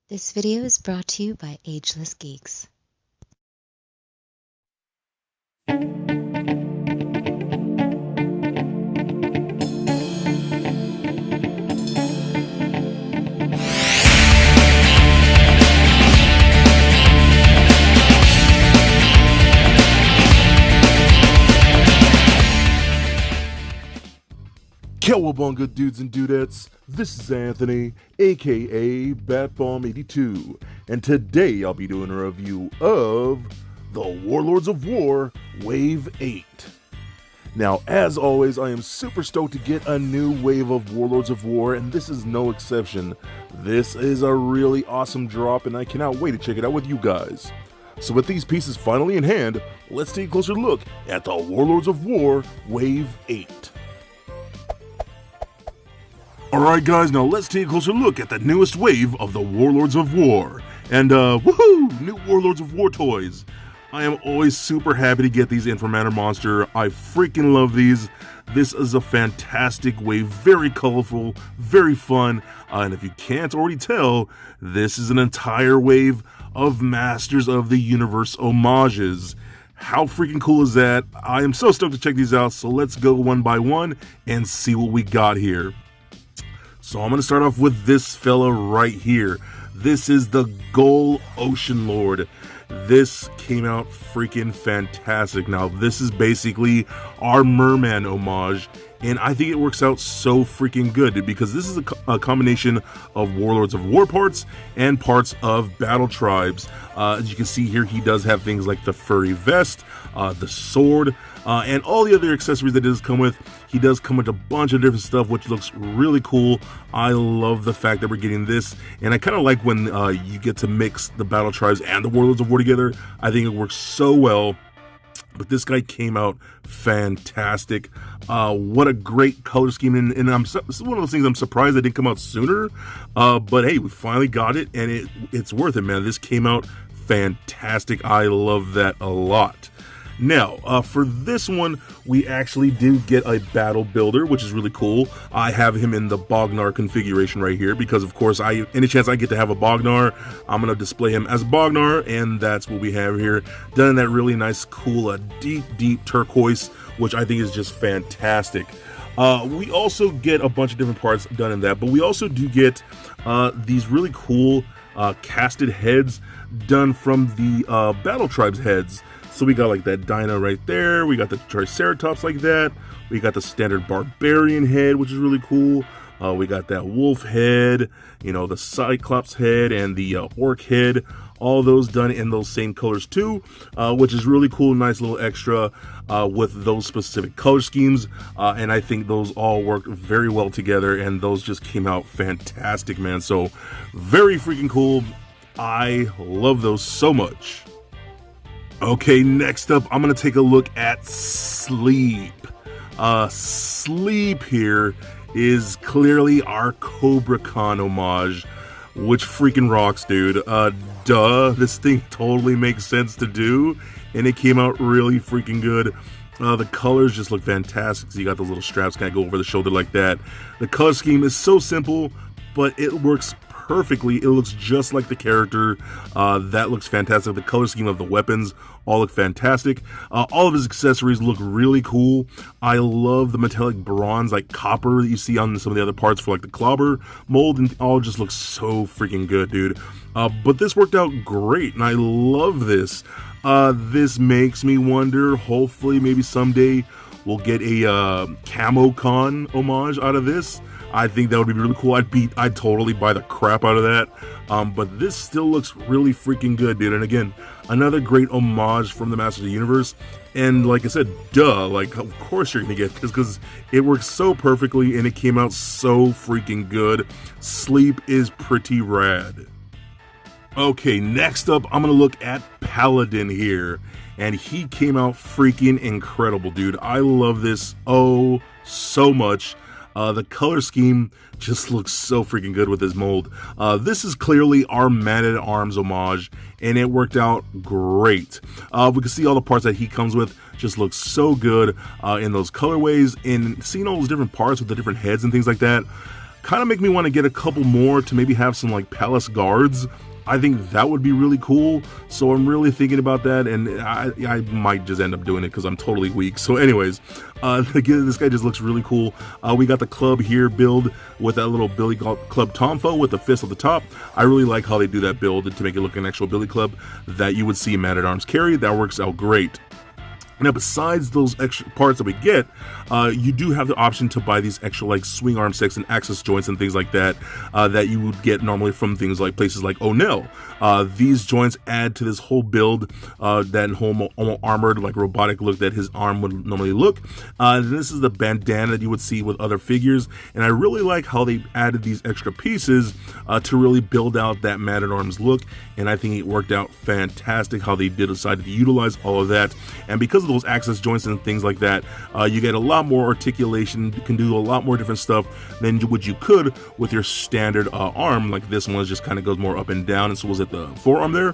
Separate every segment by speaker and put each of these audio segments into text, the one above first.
Speaker 1: This video is brought to you by Ageless Geeks.
Speaker 2: Cowabunga dudes and dudettes, this is Anthony, aka Batbomb82, and today I'll be doing a review of the Warlords of Wor Wave 8. Now, as always, I am super stoked to get a new wave of Warlords of Wor, and this is no exception. This is a really awesome drop, and I cannot wait to check it out with you guys. So with these pieces finally in hand, let's take a closer look at the Warlords of Wor Wave 8. Alright guys, now let's take a closer look at the newest wave of the Warlords of Wor. And woohoo! New Warlords of Wor toys. I am always super happy to get these Informator Monster. I freaking love these. This is a fantastic wave, very colorful, very fun, and if you can't already tell, this is an entire wave of Masters of the Universe homages. How freaking cool is that? I am so stoked to check these out, so let's go one by one and see what we got here. So I'm going to start off with this fella right here. This is the Gold Ocean Lord. This came out freaking fantastic. Now, this is basically our merman homage, and I think it works out so freaking good because this is a combination of Warlords of Wor parts and parts of Battle Tribes. As you can see here, he does have things like the furry vest, the sword, and all the other accessories that it does come with. He does come with a bunch of different stuff, which looks really cool. I love the fact that we're getting this, and I kind of like when you get to mix the Battle Tribes and the Warlords of Wor together. I think it works so well. But this guy came out fantastic. What a great color scheme, and this is one of those things I'm surprised it didn't come out sooner. But hey, we finally got it, and it's worth it, man. This came out fantastic. I love that a lot. Now, for this one, we actually do get a battle builder, which is really cool. I have him in the Bognar configuration right here because, of course, any chance I get to have a Bognar, I'm going to display him as Bognar, and that's what we have here. Done in that really nice, cool, deep turquoise, which I think is just fantastic. We also get a bunch of different parts done in that, but we also do get these really cool casted heads done from the Battle Tribes heads. So we got like that Dinah right there, we got the Triceratops like that, we got the standard Barbarian head, which is really cool, we got that Wolf head, you know, the Cyclops head, and the Orc head, all those done in those same colors too, which is really cool, nice little extra with those specific color schemes, and I think those all work very well together, and those just came out fantastic, man. So very freaking cool. I love those so much. Okay, next up, I'm going to take a look at Sleep. Sleep here is clearly our Cobra Khan homage, which freaking rocks, dude. This thing totally makes sense to do, and it came out really freaking good. The colors just look fantastic. So you got those little straps kind of go over the shoulder like that. The color scheme is so simple, but it works perfectly. It looks just like the character. That looks fantastic. The color scheme of the weapons all look fantastic. All of his accessories look really cool. I love the metallic bronze, like copper, that you see on some of the other parts for like the clobber mold, and all just looks so freaking good, dude. But this worked out great, and I love this. This makes me wonder, hopefully maybe someday we'll get a Camo Con homage out of this. I think that would be really cool. I'd totally buy the crap out of that. But this still looks really freaking good, dude. And again, another great homage from the Masters of the Universe. And like I said, like of course you're gonna get this because it works so perfectly and it came out so freaking good. Sleep is pretty rad. Okay, next up, I'm gonna look at Paladin here. And he came out freaking incredible, dude. I love this so much. The color scheme just looks so freaking good with his mold. This is clearly our Man-at-Arms homage, and it worked out great. We can see all the parts that he comes with just look so good in those colorways, and seeing all those different parts with the different heads and things like that kind of make me want to get a couple more to maybe have some like palace guards. I think that would be really cool. So I'm really thinking about that, and I might just end up doing it because I'm totally weak. So anyways, again, this guy just looks really cool. We got the club here build with that little Billy Club Tomfo with the fist at the top. I really like how they do that build to make it look like an actual Billy Club that you would see Man-at-Arms carry. That works out great. Now, besides those extra parts that we get, you do have the option to buy these extra like swing arm sticks and access joints and things like that that you would get normally from things like places like O'Neill. These joints add to this whole build, that whole armored like robotic look that his arm would normally look. This is the bandana that you would see with other figures, and I really like how they added these extra pieces to really build out that Man-at-Arms look, and I think it worked out fantastic how they did decide to utilize all of that. And because of those access joints and things like that, you get a lot more articulation. You can do a lot more different stuff than what you could with your standard arm. Like this one just kind of goes more up and down, and so was it the forearm there.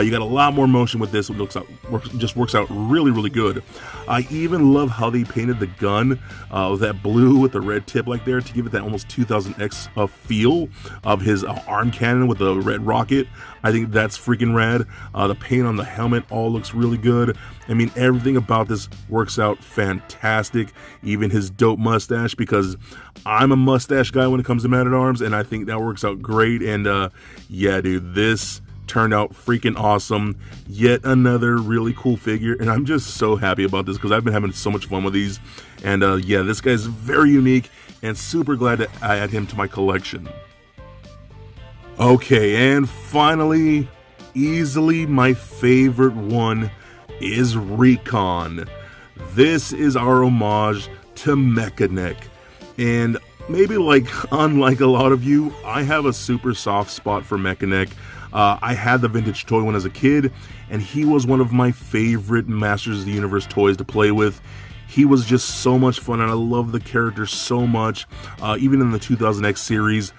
Speaker 2: You got a lot more motion with this. It just works out really, really good. I even love how they painted the gun with that blue with the red tip like there to give it that almost 2000X feel of his arm cannon with the red rocket. I think that's freaking rad. The paint on the helmet all looks really good. I mean, everything about this works out fantastic. Even his dope mustache, because I'm a mustache guy when it comes to Man-at-Arms, and I think that works out great. And yeah, dude, this turned out freaking awesome. Yet another really cool figure, and I'm just so happy about this because I've been having so much fun with these. And yeah, this guy's very unique, and super glad to add him to my collection. Okay, and finally, easily my favorite one is Recon. This is our homage to Mechanic, and maybe like unlike a lot of you, I have a super soft spot for Mechanic. I had the vintage toy when I was a kid, and he was one of my favorite Masters of the Universe toys to play with. He was just so much fun, and I love the character so much, even in the 2000X series.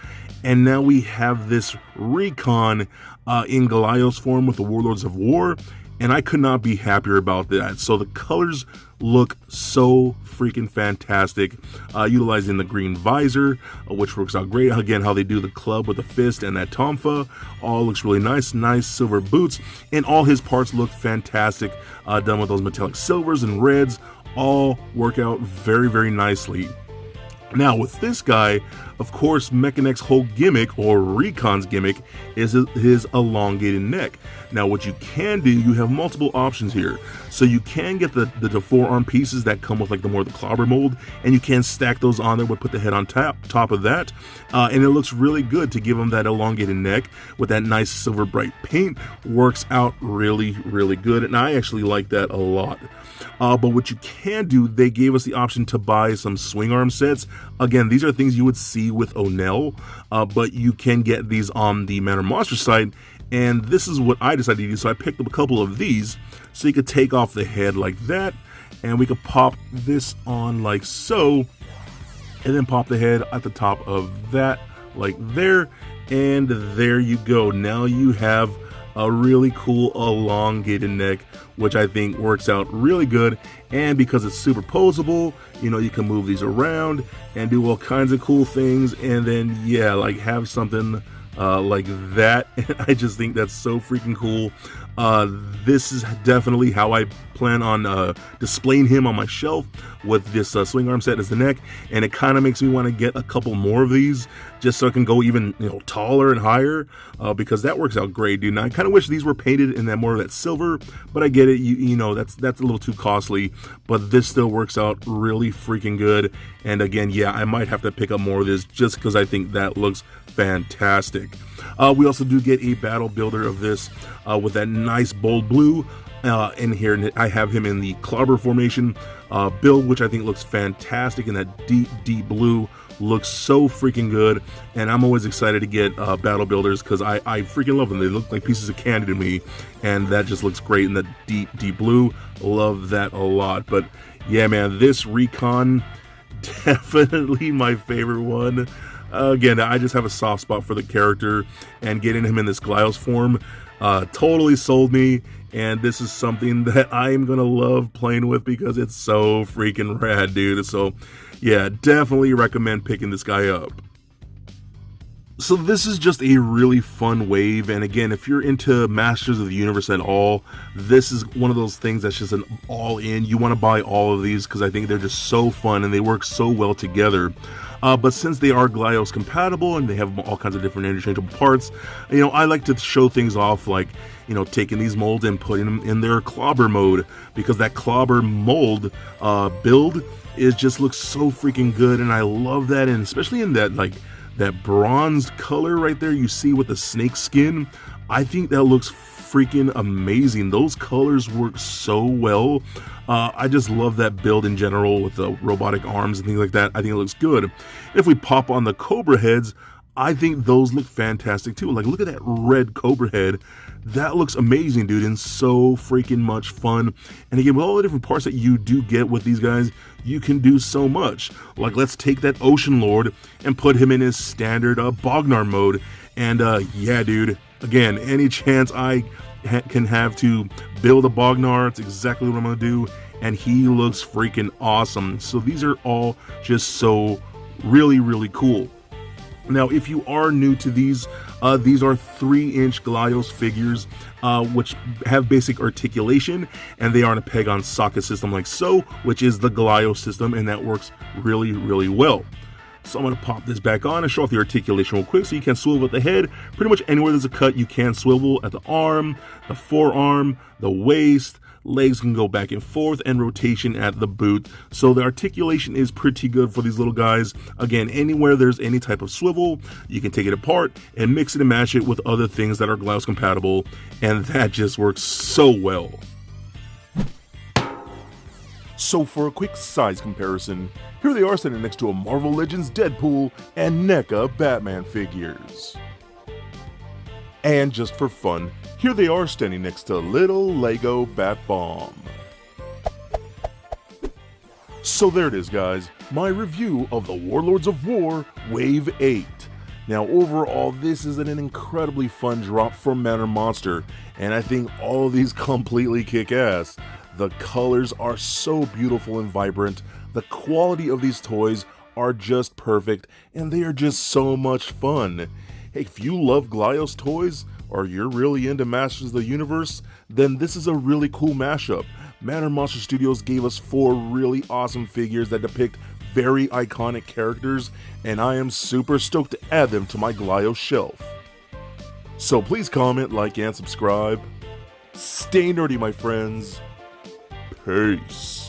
Speaker 2: And now we have this Recon in Glyos form with the Warlords of Wor, and I could not be happier about that. So the colors look so freaking fantastic, utilizing the green visor, which works out great. Again, how they do the club with the fist and that tonfa, all looks really nice. Nice silver boots, and all his parts look fantastic, done with those metallic silvers and reds, all work out very, very nicely. Now, with this guy, of course, Mechanic's whole gimmick, or Recon's gimmick, is his elongated neck. Now, what you can do, you have multiple options here. So you can get the forearm pieces that come with like the clobber mold, and you can stack those on there, but put the head on top of that. And it looks really good to give him that elongated neck with that nice silver bright paint. Works out really, really good, and I actually like that a lot. But what you can do, they gave us the option to buy some swing arm sets. Again, these are things you would see with O'Neill, but you can get these on the Man or Monster site, and this is what I decided to do. So I picked up a couple of these, so you could take off the head like that, and we could pop this on like so, and then pop the head at the top of that like there, and there you go. Now you have a really cool elongated neck, which I think works out really good. And because it's superposable, you know, you can move these around and do all kinds of cool things, and then yeah, like have something like that. I just think that's so freaking cool. This is definitely how I plan on displaying him on my shelf, with this swing arm set as the neck, and it kind of makes me want to get a couple more of these just so I can go even, you know, taller and higher, because that works out great, dude. Now, I kind of wish these were painted in that more of that silver, but I get it, you know, that's a little too costly, but this still works out really freaking good. And again, yeah, I might have to pick up more of this just because I think that looks fantastic. We also do get a battle builder of this with that nice bold blue. In here, I have him in the clobber formation build, which I think looks fantastic, and that deep blue looks so freaking good. And I'm always excited to get battle builders because I freaking love them. They look like pieces of candy to me, and that just looks great in the deep blue. Love that a lot. But yeah, man, this Recon, definitely my favorite one. Again, I just have a soft spot for the character, and getting him in this Glyos form totally sold me. And this is something that I'm gonna love playing with because it's so freaking rad, dude. So yeah, definitely recommend picking this guy up. So this is just a really fun wave, and again, if you're into Masters of the Universe at all, this is one of those things that's just an all-in. You want to buy all of these because I think they're just so fun and they work so well together. But since they are Glyos compatible and they have all kinds of different interchangeable parts, I like to show things off, like, taking these molds and putting them in their clobber mode, because that clobber mold build just looks so freaking good, and I love that, and especially in that bronzed color right there you see with the snake skin. I think that looks freaking amazing. Those colors work so well. I just love that build in general with the robotic arms and things like that. I think it looks good. If we pop on the Cobra heads, I think those look fantastic too. Like, look at that red Cobra head. That looks amazing, dude, and so freaking much fun. And again, with all the different parts that you do get with these guys, you can do so much. Like, let's take that Ocean Lord and put him in his standard Bognar mode. And yeah, dude, again, any chance I can have to build a Bognar, it's exactly what I'm going to do. And he looks freaking awesome. So these are all just so really, really cool. Now, if you are new to these are 3-inch Glyos figures, which have basic articulation, and they are on a peg-on socket system like so, which is the Glyos system, and that works really, really well. So I'm going to pop this back on and show off the articulation real quick. So you can swivel at the head. Pretty much anywhere there's a cut, you can swivel at the arm, the forearm, the waist. Legs can go back and forth, and rotation at the boot. So the articulation is pretty good for these little guys. Again, anywhere there's any type of swivel, you can take it apart and mix it and match it with other things that are Glyos compatible, and that just works so well. So for a quick size comparison, here they are standing next to a Marvel Legends Deadpool and NECA Batman figures. And just for fun, here they are standing next to little Lego Bat Bomb. So there it is, guys, my review of the Warlords of Wor Wave 8. Now overall, this is an incredibly fun drop from Manor Monster, and I think all of these completely kick ass. The colors are so beautiful and vibrant, the quality of these toys are just perfect, and they are just so much fun. Hey, if you love Glyos toys, or you're really into Masters of the Universe, then this is a really cool mashup. Manor Monster Studios gave us 4 really awesome figures that depict very iconic characters, and I am super stoked to add them to my Glyos shelf. So please comment, like, and subscribe. Stay nerdy, my friends. Peace.